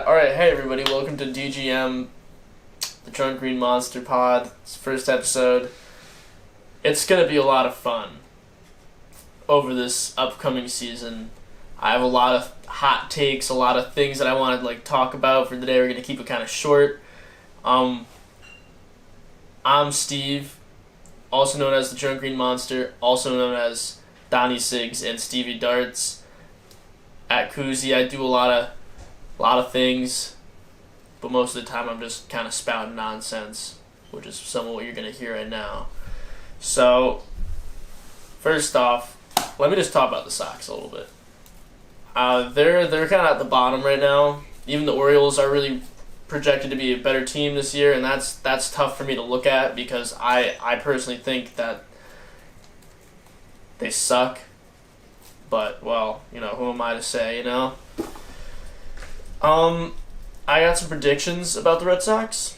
Alright, hey everybody, welcome to DGM, the Drunk Green Monster Pod. It's the first episode. It's gonna be a lot of fun over this upcoming season. I have a lot of hot takes, a lot of things that I want to talk about for the day. We're gonna keep it kind of short. I'm Steve, also known as the Drunk Green Monster, also known as Donnie Siggs and Stevie Darts. At Koozie, I do a lot of things, but most of the time I'm just kind of spouting nonsense, which is some of what you're going to hear right now. So, first off, let me just talk about the Sox a little bit. They're kind of at the bottom right now. Even the Orioles are really projected to be a better team this year, and that's tough for me to look at because I personally think that they suck. But, well, who am I to say, I got some predictions about the Red Sox,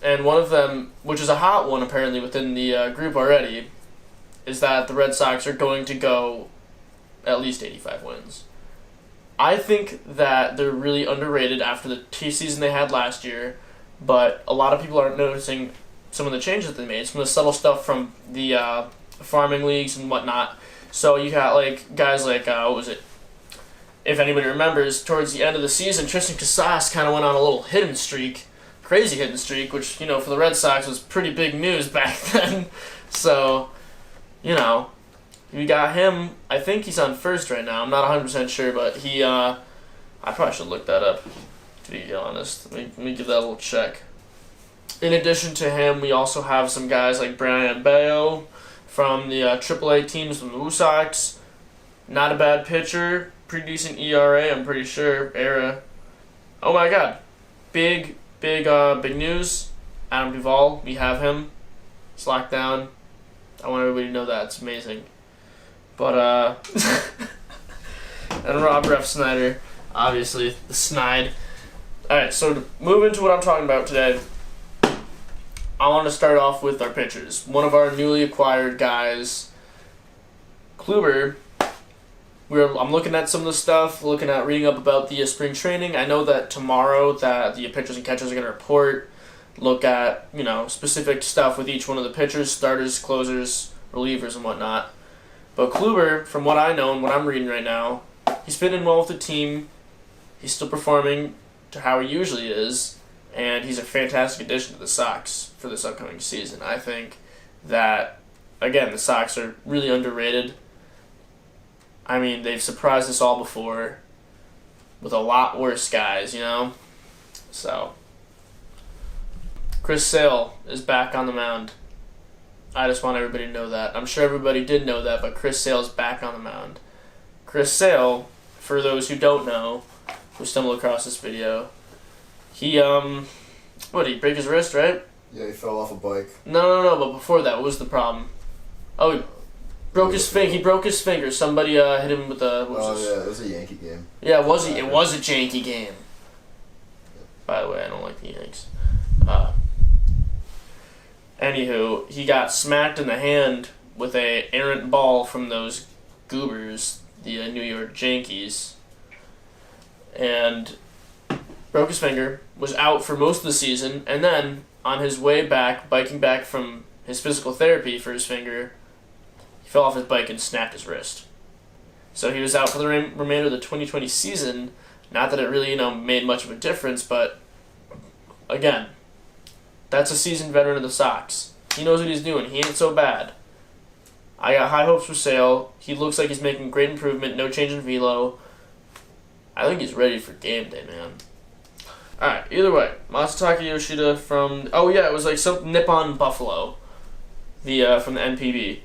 and one of them, which is a hot one apparently within the group already, is that the Red Sox are going to go at least 85 wins. I think that they're really underrated after the season they had last year, but a lot of people aren't noticing some of the changes that they made, some of the subtle stuff from the farming leagues and whatnot. So you got guys like what was it? If anybody remembers, towards the end of the season, Tristan Casas kind of went on a little hidden streak, crazy hidden streak, which for the Red Sox was pretty big news back then. So, we got him. I think he's on first right now. I'm not 100% sure, but he. I probably should look that up. To be honest, let me give that a little check. In addition to him, we also have some guys like Brian Bayo from the AAA teams from the Blue Sox. Not a bad pitcher, pretty decent ERA, I'm pretty sure. ERA. Oh my God, big news. Adam Duvall, we have him. He's locked down. I want everybody to know that. It's amazing. But and Rob Ref Snyder, obviously the Snide. All right, so to move into what I'm talking about today, I want to start off with our pitchers. One of our newly acquired guys, Kluber. I'm looking at some of the stuff, reading up about the spring training. I know that tomorrow that the pitchers and catchers are going to report, look at, specific stuff with each one of the pitchers, starters, closers, relievers, and whatnot. But Kluber, from what I know and what I'm reading right now, he's fitting in well with the team. He's still performing to how he usually is, and he's a fantastic addition to the Sox for this upcoming season. I think that, again, the Sox are really underrated. I mean, they've surprised us all before with a lot worse guys, So, Chris Sale is back on the mound. I just want everybody to know that. I'm sure everybody did know that, but Chris Sale is back on the mound. Chris Sale, for those who don't know, who stumbled across this video, he, he break his wrist, right? Yeah, he fell off a bike. No, but before that, what was the problem? Oh, he broke his finger. He broke his finger. Somebody hit him with a... Yeah, it was a Yankee game. Yeah, it was a Yankee game. By the way, I don't like the Yanks. Anywho, he got smacked in the hand with a errant ball from those goobers, the New York Yankees, and broke his finger, was out for most of the season, and then on his way back, biking back from his physical therapy for his finger, he fell off his bike and snapped his wrist. So he was out for the remainder of the 2020 season. Not that it really, made much of a difference, but again, that's a seasoned veteran of the Sox. He knows what he's doing. He ain't so bad. I got high hopes for Sale. He looks like he's making great improvement. No change in velo. I think he's ready for game day, man. Alright, either way, Masataka Yoshida from... Oh, yeah, it was some Nippon Buffalo, from the NPB.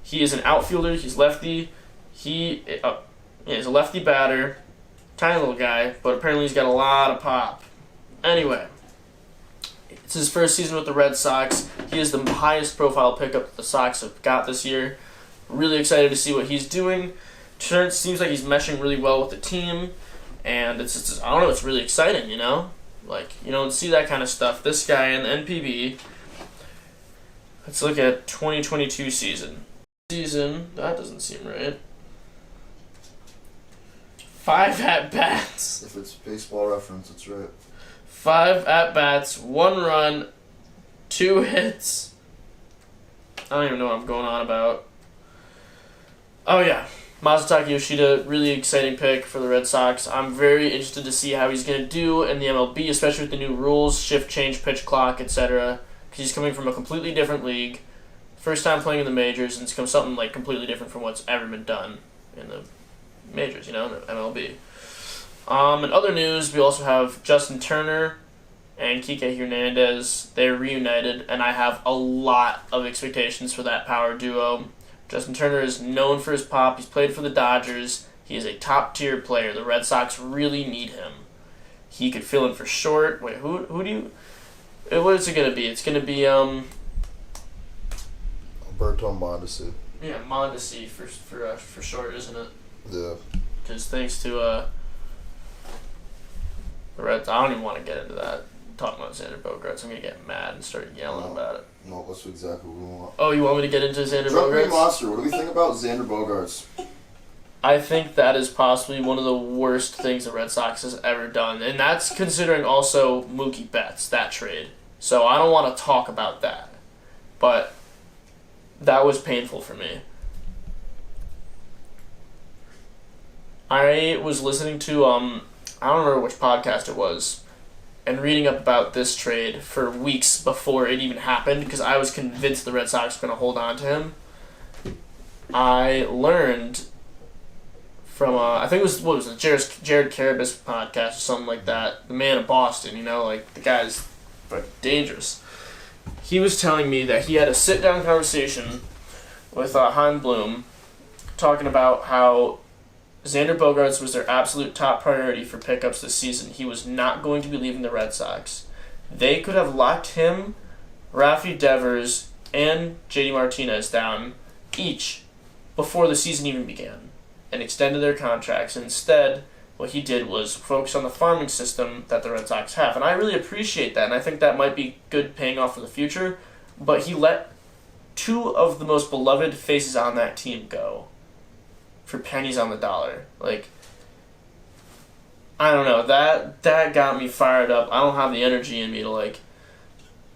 He is an outfielder. He's lefty. He's a lefty batter. Tiny little guy, but apparently he's got a lot of pop. Anyway, it's his first season with the Red Sox. He is the highest profile pickup that the Sox have got this year. Really excited to see what he's doing. Seems like he's meshing really well with the team. And it's really exciting, you don't see that kind of stuff. This guy in the NPB, let's look at 2022 season. That doesn't seem right. 5 at-bats. If it's baseball reference, it's right. 5 at-bats, 1 run, 2 hits. I don't even know what I'm going on about. Oh, yeah. Masataka Yoshida, really exciting pick for the Red Sox. I'm very interested to see how he's going to do in the MLB, especially with the new rules, shift change, pitch clock, etc. Because he's coming from a completely different league. First time playing in the majors, and it's come something like completely different from what's ever been done in the majors, in the MLB. In other news, we also have Justin Turner and Kike Hernandez. They're reunited, and I have a lot of expectations for that power duo. Justin Turner is known for his pop. He's played for the Dodgers. He is a top-tier player. The Red Sox really need him. He could fill in for Short. Wait, who do you... What is it going to be? It's going to be, Alberto Mondesi. Yeah, Mondesi for Short, isn't it? Yeah. Because thanks to, the Reds... I don't even want to get into that. Talking about Xander Bogaerts. I'm going to get mad and start yelling about it. No, that's exactly what we want. Oh, you want me to get into Xander Drunk Bogaerts? Monster, what do we think about Xander Bogaerts? I think that is possibly one of the worst things the Red Sox has ever done. And that's considering also Mookie Betts, that trade. So I don't want to talk about that. But that was painful for me. I was listening to, I don't remember which podcast it was, and reading up about this trade for weeks before it even happened because I was convinced the Red Sox were going to hold on to him. I learned from, I think it was Jared Carabas podcast or something like that, the man of Boston, the guy's dangerous. He was telling me that he had a sit-down conversation with Chaim Bloom talking about how Xander Bogaerts was their absolute top priority for pickups this season. He was not going to be leaving the Red Sox. They could have locked him, Rafi Devers, and JD Martinez down each before the season even began and extended their contracts. And instead, what he did was focus on the farming system that the Red Sox have. And I really appreciate that, and I think that might be good paying off for the future. But he let 2 of the most beloved faces on that team go for pennies on the dollar. I don't know, that got me fired up. I don't have the energy in me to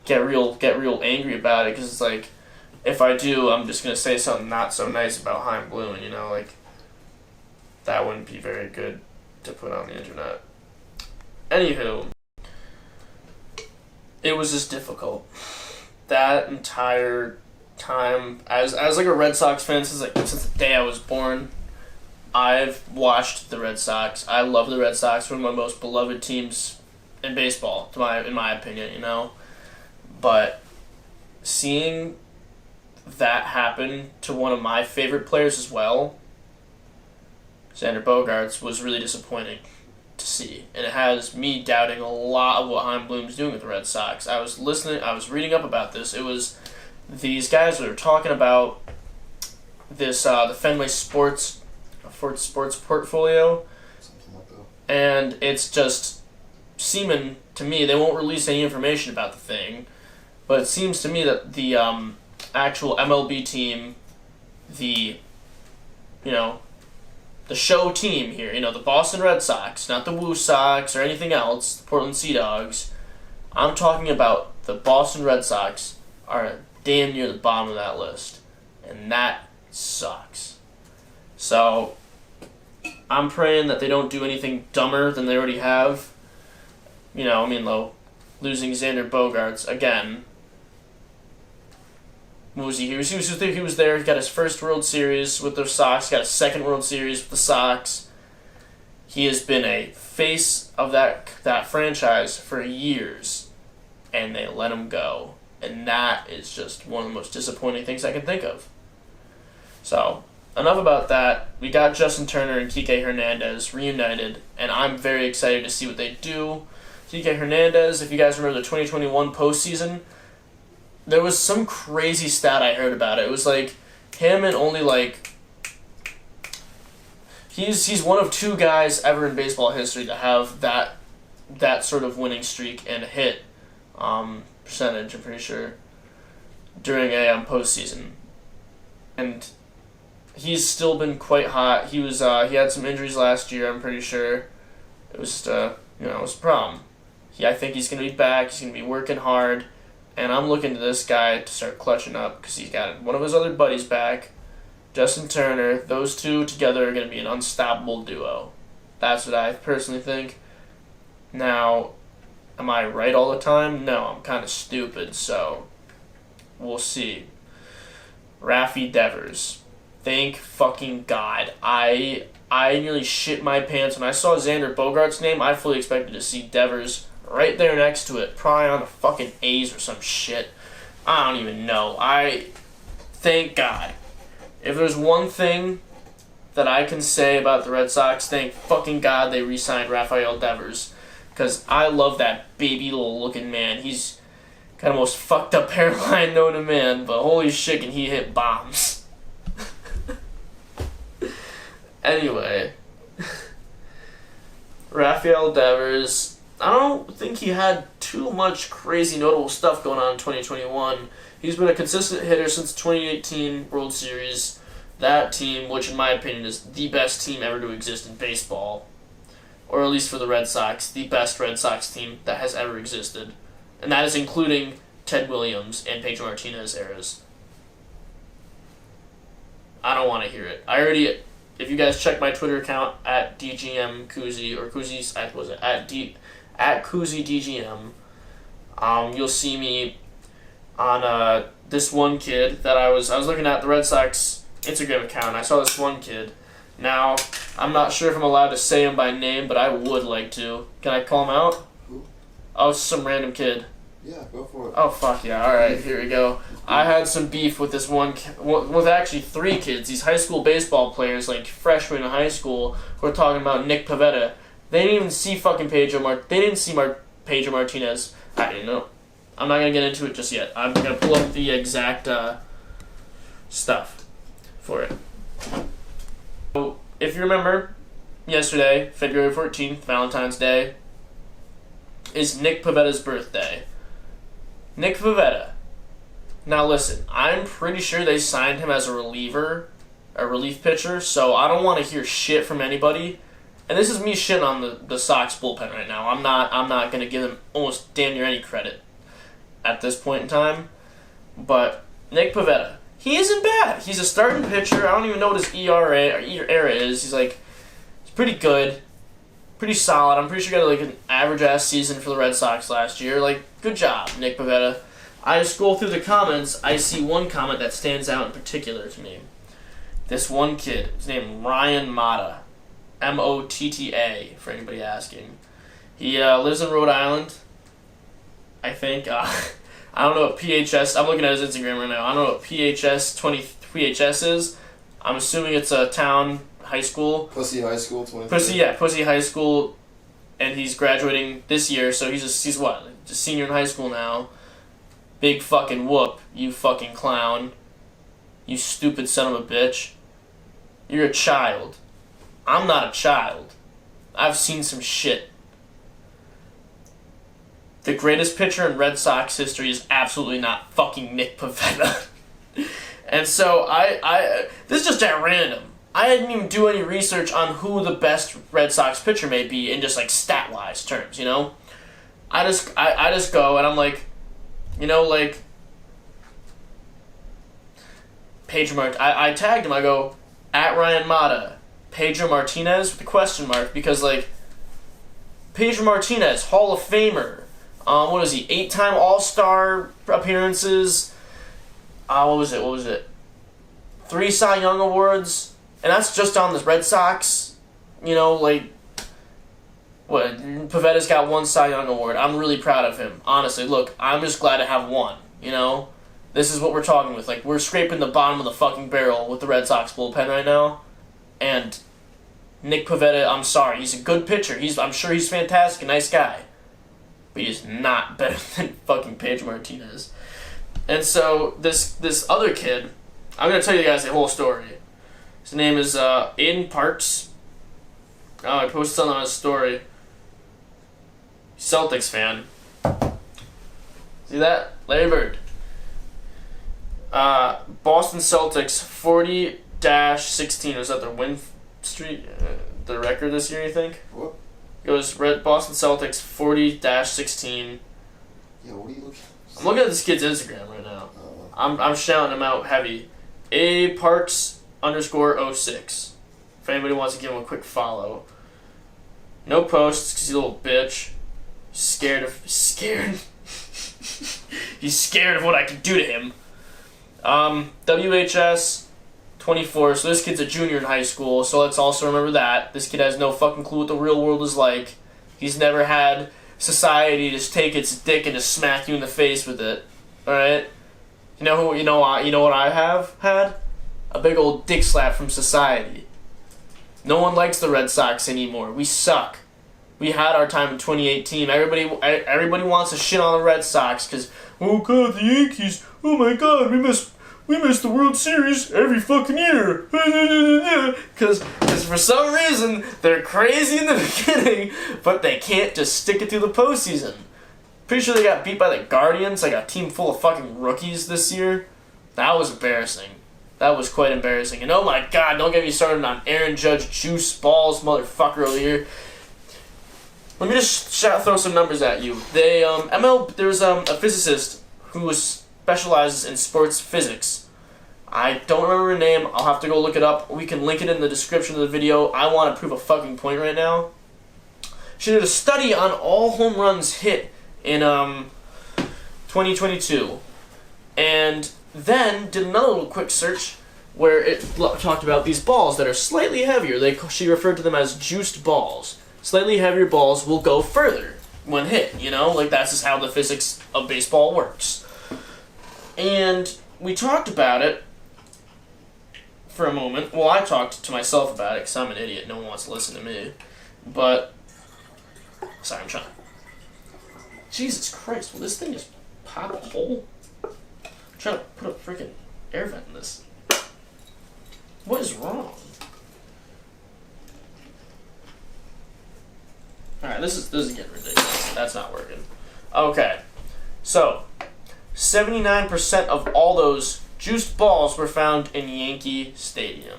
get real angry about it, because it's if I do, I'm just gonna say something not so nice about Chaim Bloom, that wouldn't be very good to put on the internet. Anywho, it was just difficult. That entire time, as a Red Sox fan since the day I was born, I've watched the Red Sox. I love the Red Sox. One of my most beloved teams in baseball, in my opinion, But seeing that happen to one of my favorite players as well, Xander Bogaerts, was really disappointing to see. And it has me doubting a lot of what Chaim Bloom's doing with the Red Sox. I was reading up about this. It was these guys that were talking about this, the Fenway Sports portfolio, Something like that. and it's just seeming to me, they won't release any information about the thing, but it seems to me that the actual MLB team, the show team here, the Boston Red Sox, not the Woo Sox or anything else, the Portland Sea Dogs, I'm talking about the Boston Red Sox are damn near the bottom of that list, and that sucks. So I'm praying that they don't do anything dumber than they already have. Losing Xander Bogaerts again. What was he? He was there. He got his first World Series with the Sox. Got a second World Series with the Sox. He has been a face of that franchise for years, and they let him go. And that is just one of the most disappointing things I can think of. So, enough about that. We got Justin Turner and Kike Hernandez reunited, and I'm very excited to see what they do. Kike Hernandez, if you guys remember the 2021 postseason, there was some crazy stat I heard about it. It was him and only he's one of 2 guys ever in baseball history to have that sort of winning streak and hit percentage, I'm pretty sure, during a postseason. And he's still been quite hot. He had some injuries last year, I'm pretty sure. It was just it was a problem. I think he's going to be back. He's going to be working hard. And I'm looking to this guy to start clutching up because he's got one of his other buddies back, Justin Turner. Those two together are going to be an unstoppable duo. That's what I personally think. Now, am I right all the time? No, I'm kind of stupid, so we'll see. Rafi Devers. Thank fucking God. I nearly shit my pants when I saw Xander Bogaerts' name. I fully expected to see Devers right there next to it, probably on the fucking A's or some shit. I don't even know. Thank God. If there's one thing that I can say about the Red Sox, thank fucking God they re-signed Rafael Devers. Because I love that baby little looking man. He's got the most fucked up hairline known to man, but holy shit can he hit bombs. Anyway. Rafael Devers, I don't think he had too much crazy notable stuff going on in 2021. He's been a consistent hitter since the 2018 World Series. That team, which in my opinion is the best team ever to exist in baseball, or at least for the Red Sox, the best Red Sox team that has ever existed. And that is including Ted Williams and Pedro Martinez eras. I don't want to hear it. If you guys check my Twitter account at DGM Koozie, or Koozie's, at Koozie DGM, you'll see me on this one kid that I was looking at the Red Sox Instagram account. I saw this one kid. Now, I'm not sure if I'm allowed to say him by name, but I would like to. Can I call him out? Who? Oh, it's some random kid. Yeah, go for it. Oh, fuck yeah. Alright, here we go. I had some beef with this one, with actually three kids, these high school baseball players, like freshmen in high school, who are talking about Nick Pivetta. They didn't even see fucking Pedro Martinez. I didn't know. I'm not going to get into it just yet. I'm going to pull up the exact stuff for it. So, if you remember, yesterday, February 14th, Valentine's Day, is Nick Pivetta's birthday. Nick Pivetta. Now listen, I'm pretty sure they signed him as a relief pitcher, so I don't want to hear shit from anybody. And this is me shitting on the Sox bullpen right now. I'm not going to give them almost damn near any credit at this point in time. But Nick Pivetta, he isn't bad. He's a starting pitcher. I don't even know what his ERA is. He's pretty good, pretty solid. I'm pretty sure he got like an average ass season for the Red Sox last year. Like, good job, Nick Pivetta. I scroll through the comments. I see one comment that stands out in particular to me. This one kid, his name Ryan Motta. Motta, for anybody asking. He lives in Rhode Island, I think. I don't know what PHS... I'm looking at his Instagram right now. I don't know what PHS is. I'm assuming it's a town high school. Pussy High School, 23. Pussy High School, and he's graduating this year, so he's what? Just senior in high school now. Big fucking whoop, you fucking clown. You stupid son of a bitch. You're a child. I'm not a child. I've seen some shit. The greatest pitcher in Red Sox history is absolutely not fucking Nick Pivetta. And so this is just at random. I didn't even do any research on who the best Red Sox pitcher may be in just like stat-wise terms, you know? I just go and I'm like, Pedro I tagged him. I go, at Ryan Motta, Pedro Martinez with a question mark, because Pedro Martinez, Hall of Famer. What is he? 8-time All-Star appearances. What was it? 3 Cy Young awards, and that's just on the Red Sox. Pivetta's got 1 Cy Young award. I'm really proud of him. Honestly, look, I'm just glad to have one. This is what we're talking with. We're scraping the bottom of the fucking barrel with the Red Sox bullpen right now. And Nick Pivetta, I'm sorry, he's a good pitcher. I'm sure he's fantastic, a nice guy. But he's not better than fucking Pedro Martinez. And so, this other kid, I'm going to tell you guys the whole story. His name is Aiden Parks. Oh, I posted something on his story. Celtics fan. See that? Larry Bird. Boston Celtics 4-16. Was that their win streak, their record this year? You think? What? It was Boston Celtics 40-16. Yeah, what are you looking? I'm looking at this kid's Instagram right now. I'm shouting him out heavy. A_Parks_06. If anybody wants to give him a quick follow. No posts because he's a little bitch. Scared. He's scared of what I can do to him. WHS 24. So this kid's a junior in high school. So let's also remember that this kid has no fucking clue what the real world is like. He's never had society just take its dick and just smack you in the face with it. All right. You know what I have had? A big old dick slap from society. No one likes the Red Sox anymore. We suck. We had our time in 2018. Everybody wants to shit on the Red Sox because, oh god, the Yankees. Oh my god, we miss the World Series every fucking year. Because for some reason they're crazy in the beginning, but they can't just stick it through the postseason. Pretty sure they got beat by the Guardians, like a team full of fucking rookies this year. That was embarrassing. That was quite embarrassing. And oh my god, don't get me started on Aaron Judge juice balls motherfucker over here. Let me just throw some numbers at you. There's a physicist who specializes in sports physics. I don't remember her name. I'll have to go look it up. We can link it in the description of the video. I want to prove a fucking point right now. She did a study on all home runs hit in 2022. And then did another little quick search where it talked about these balls that are slightly heavier. She referred to them as juiced balls. Slightly heavier balls will go further when hit, like that's just how the physics of baseball works. And we talked about it for a moment. Well, I talked to myself about it because I'm an idiot. No one wants to listen to me. But, sorry, I'm trying. Jesus Christ, will this thing just pop a hole? I'm trying to put a freaking air vent in this. What is wrong? Alright, this is getting ridiculous. That's not working. Okay. So, 79% of all those juiced balls were found in Yankee Stadium.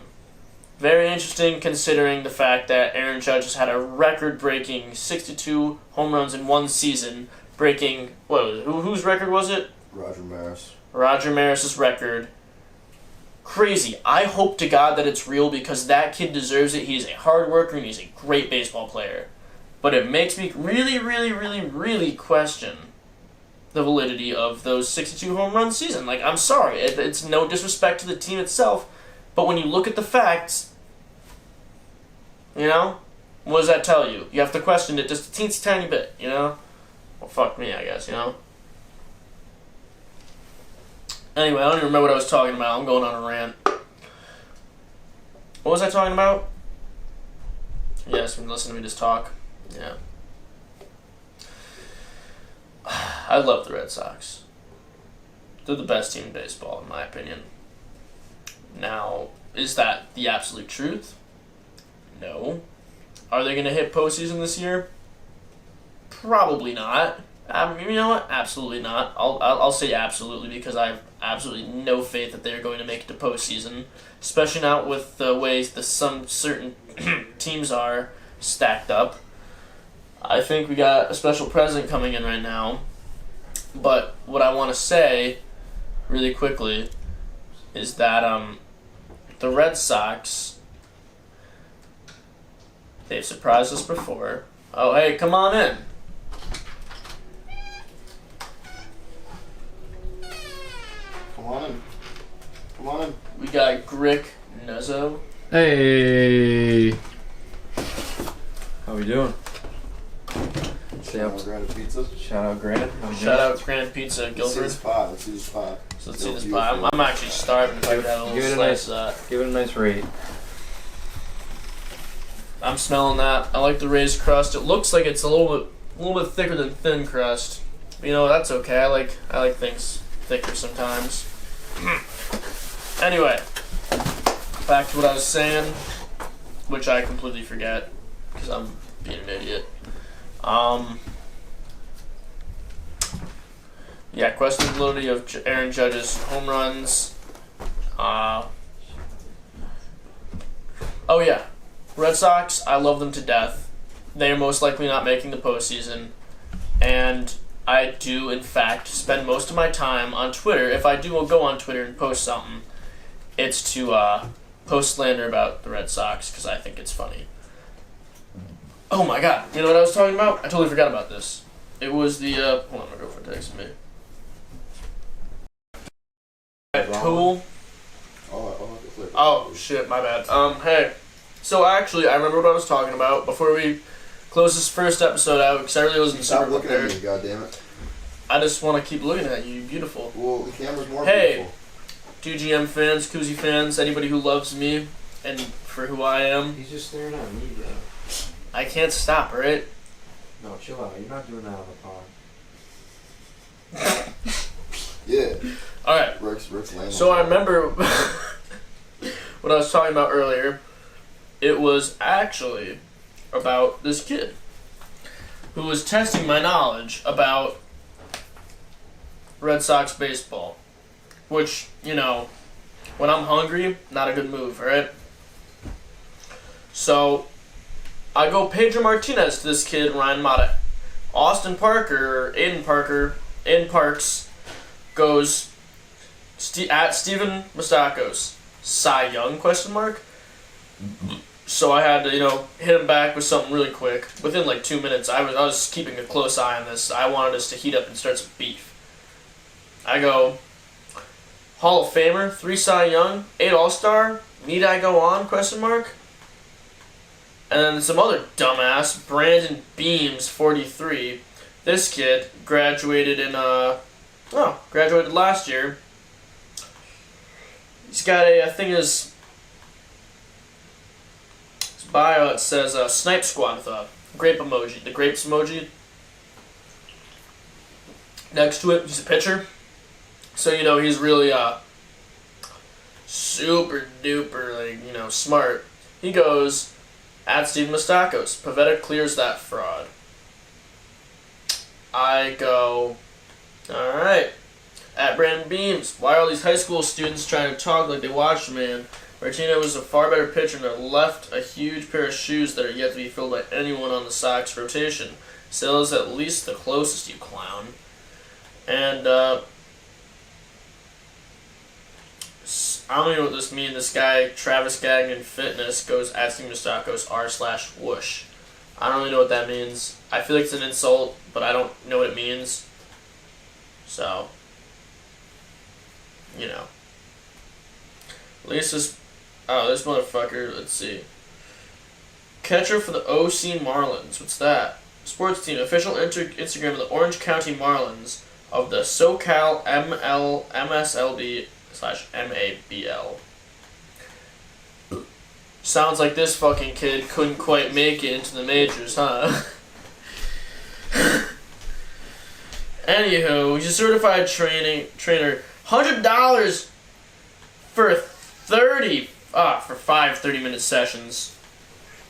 Very interesting considering the fact that Aaron Judge has had a record-breaking 62 home runs in one season, breaking, whose record was it? Roger Maris. Roger Maris's record. Crazy. I hope to God that it's real because that kid deserves it. He's a hard worker and he's a great baseball player. But it makes me really, really, really, really question the validity of those 62 home run season. Like, I'm sorry. It's no disrespect to the team itself, but when you look at the facts, what does that tell you? You have to question it just a teensy tiny bit, Well, fuck me, I guess, Anyway, I don't even remember what I was talking about. I'm going on a rant. What was I talking about? Yes, listen to me just talk. Yeah. I love the Red Sox. They're the best team in baseball, in my opinion. Now, is that the absolute truth? No. Are they going to hit postseason this year? Probably not. You know what? Absolutely not. I'll say absolutely because I have absolutely no faith that they're going to make it to postseason, especially not with the ways some certain teams are stacked up. I think we got a special president coming in right now, but what I want to say really quickly is that the Red Sox, they've surprised us before. Oh, hey, come on in. Come on in. We got Grick Nuzzo. Hey. How we doing? Shout out Granite Pizza. Shout out Granite. Shout out Granite Pizza, Guilford. Let's see this pie. So let's see this pie. I'm actually starving. If I could have a little slice of that. Give it a nice rate. I'm smelling that. I like the raised crust. It looks like it's a little bit thicker than thin crust. That's okay. I like things thicker sometimes. Anyway, back to what I was saying, which I completely forget because I'm being an idiot. Question the validity of Aaron Judge's home runs. Oh yeah, Red Sox. I love them to death. They are most likely not making the postseason, and I do in fact spend most of my time on Twitter. If I do go on Twitter and post something, it's to post slander about the Red Sox because I think it's funny. Oh my god, you know what I was talking about? I totally forgot about this. It was the hold on, my girlfriend texted me. Cool. Oh shit, my bad. Hey. So actually, I remember what I was talking about before we close this first episode out because I really wasn't super Stop looking prepared. at me, goddammit. I just want to keep looking at you. You're beautiful. Well, the camera's more Hey, beautiful. 2GM fans, Koozie fans, anybody who loves me and for who I am. He's just staring at me, bro. I can't stop, alright? No, chill out. You're not doing that on the pod. Yeah. Alright. Rick's laying So on I top. remember what I was talking about earlier. It was actually about this kid who was testing my knowledge about Red Sox baseball. Which, you know, when I'm hungry, not a good move, alright? So, I go Pedro Martinez to this kid, Ryan Mata. Austin Parker, or Aiden Parks, goes at Steven Moustakas. Cy Young, question mark? So I had to, hit him back with something really quick. Within like 2 minutes, I was keeping a close eye on this. I wanted us to heat up and start some beef. I go, Hall of Famer, 3 Cy Young, 8 All-Star, need I go on, question mark? And then some other dumbass, Brandon Beams, 43. This kid graduated graduated last year. He's got I think his bio, it says Snipe Squad with a grape emoji, the grapes emoji. Next to it, he's a pitcher. So, he's really super duper, smart. He goes, at Steven Moustakas, Pavetta clears that fraud. I go, alright. At Brandon Beams, why are all these high school students trying to talk like they watched man? Martino was a far better pitcher and left a huge pair of shoes that are yet to be filled by anyone on the Sox rotation. Sale is at least the closest, you clown. And, I don't even know what this means. This guy, Travis Gagnon Fitness, goes at Steven Moustakas r/whoosh. I don't really know what that means. I feel like it's an insult, but I don't know what it means. So, At least this motherfucker, let's see. Catcher for the OC Marlins. What's that? Sports team. Official Instagram of the Orange County Marlins of the SoCal MSLB/MABL. Sounds like this fucking kid couldn't quite make it into the majors, huh? Anywho, he's a certified trainer. $100 for 5 30-minute sessions.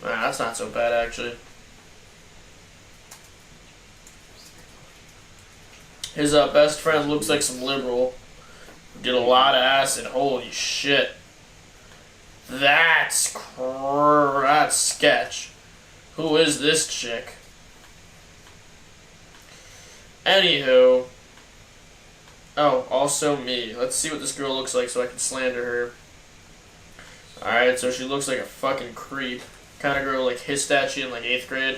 That's not so bad, actually. His best friend looks like some liberal who did a lot of acid. Holy shit. That's sketch. Who is this chick? Anywho. Oh, also me. Let's see what this girl looks like so I can slander her. Alright, so she looks like a fucking creep. Kind of girl like his statue in like 8th grade.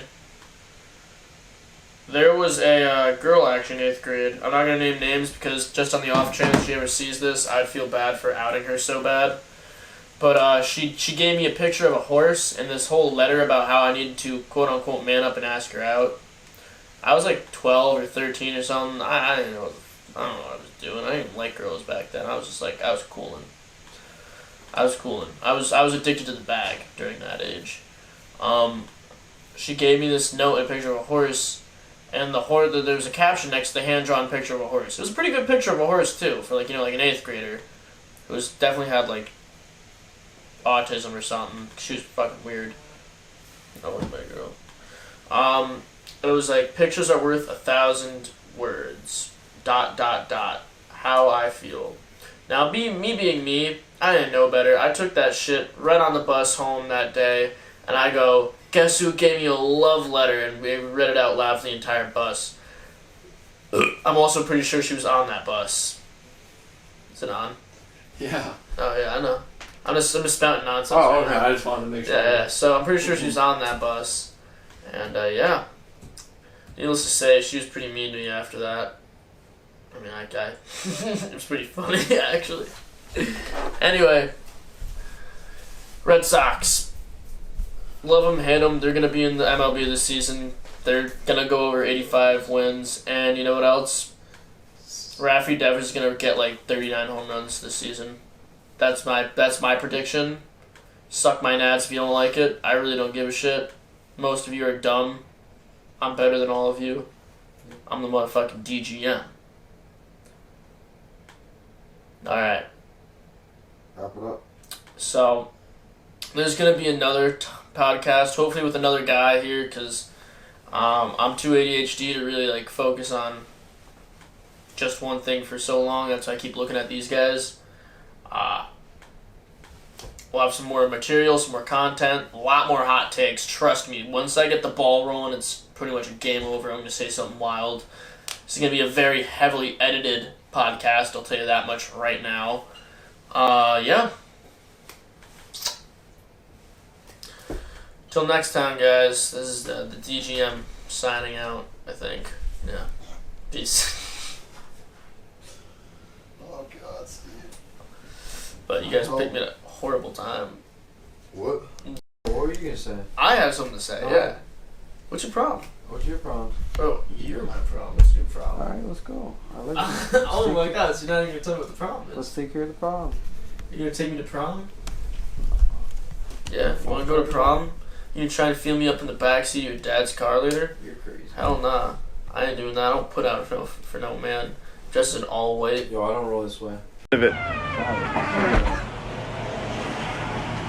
There was a girl actually in 8th grade. I'm not going to name names because just on the off chance she ever sees this, I'd feel bad for outing her so bad. But she gave me a picture of a horse and this whole letter about how I needed to quote-unquote man up and ask her out. I was like 12 or 13 or something. I don't know what I was doing. I didn't like girls back then. I was just like, I was cooling. I was addicted to the bag during that age. She gave me this note and a picture of a horse, and there was a caption next to the hand-drawn picture of a horse. It was a pretty good picture of a horse, too, for like an 8th grader. Who definitely had like autism or something. She was fucking weird. Oh, where's my girl? It was like, pictures are worth 1,000 words. ... How I feel. Now, me being me, I didn't know better. I took that shit right on the bus home that day, and I go, guess who gave me a love letter? And we read it out loud for the entire bus. I'm also pretty sure she was on that bus. Is it on? Yeah. Oh, yeah, I know. I'm just spouting nonsense. Oh, right okay. now. I just wanted to make sure. Yeah, so I'm pretty sure she was on that bus. And, yeah. Needless to say, she was pretty mean to me after that. I mean, it was pretty funny, actually. Anyway, Red Sox. Love them, hate them. They're going to be in the MLB this season. They're going to go over 85 wins. And you know what else? Raffy Devers is going to get like 39 home runs this season. That's my prediction. Suck my nads if you don't like it. I really don't give a shit. Most of you are dumb. I'm better than all of you. I'm the motherfucking DGM. Alright. Wrap it up. So, there's going to be another podcast, hopefully with another guy here, because I'm too ADHD to really like focus on just one thing for so long. That's why I keep looking at these guys. We'll have some more material, some more content, a lot more hot takes. Trust me, once I get the ball rolling, it's pretty much a game over. I'm going to say something wild. This is going to be a very heavily edited podcast, I'll tell you that much right now. Yeah. Till next time, guys. This is the DGM signing out, I think. Yeah. Peace. Oh, God, Steve. But you guys picked me at a horrible time. What? What were you gonna say? I have something to say, yeah. What's your problem? What's your problem? Oh, you're my problem. What's your problem? Alright, let's go. I'll let you. Oh my god, so you're not even going to tell me what the problem is. Let's take care of the problem. You going to take me to prom? Yeah, you want to go to prom? You going to try and feel me up in the backseat of your dad's car later? You're crazy. Hell nah. I ain't doing that. I don't put out for no man. Dressed in all white. Yo, I don't roll this way. Of it.